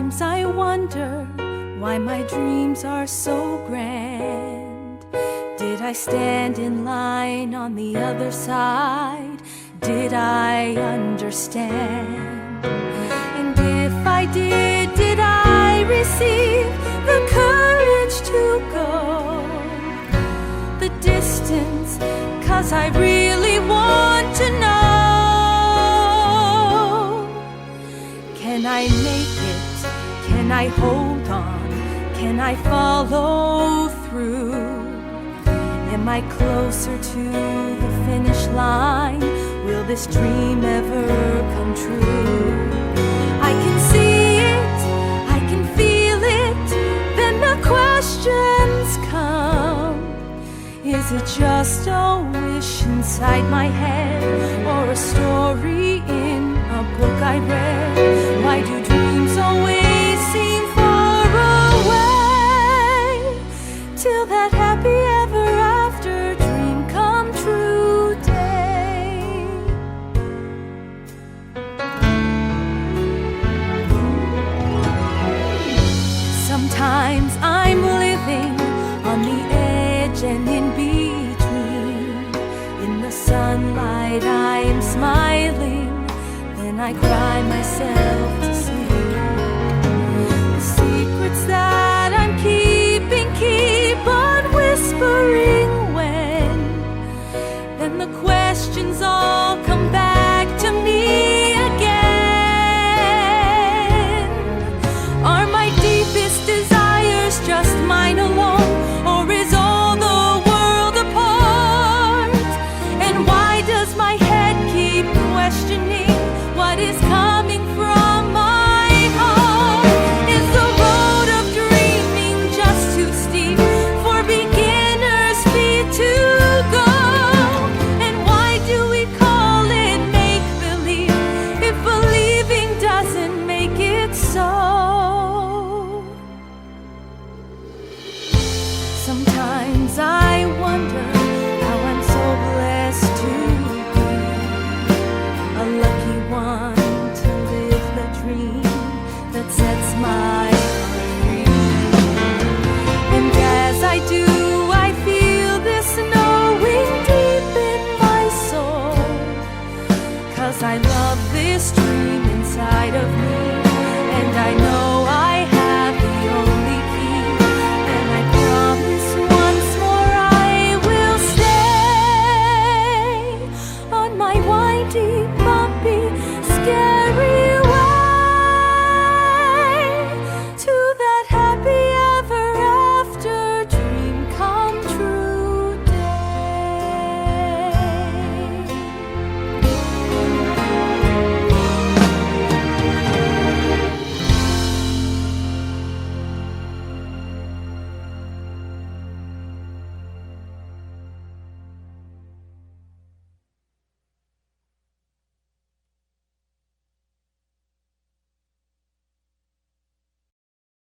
Sometimes I wonder why my dreams are so grand. Did I stand in line on the other side? Did I understand? And if I did I receive the courage to go the distance? 'Cause I really want to know. Can I make it? Can I hold on? Can I follow through? Am I closer to the finish line? Will this dream ever come true? I can see it, I can feel it, then the questions come. Is it just a wish inside my head, or a story in a book I read? Why do dreams always seem far away, till that happy ever after dream come true day? Sometimes I'm living on the edge and in between. In the sunlight I am smiling, then I cry myself to sleep. The secrets that I'm keeping keep on whispering when. Then the questions all come back to me again. Are my deepest desires just mine alone, or is all the world a part? And why does my head keep questioning what is coming from my heart? Is the road of dreaming just too steep for beginners' feet to go? And why do we call it make-believe if believing doesn't make it so? Sometimes I wonder how I'm so blessed to be a lucky one to live the dream that sets my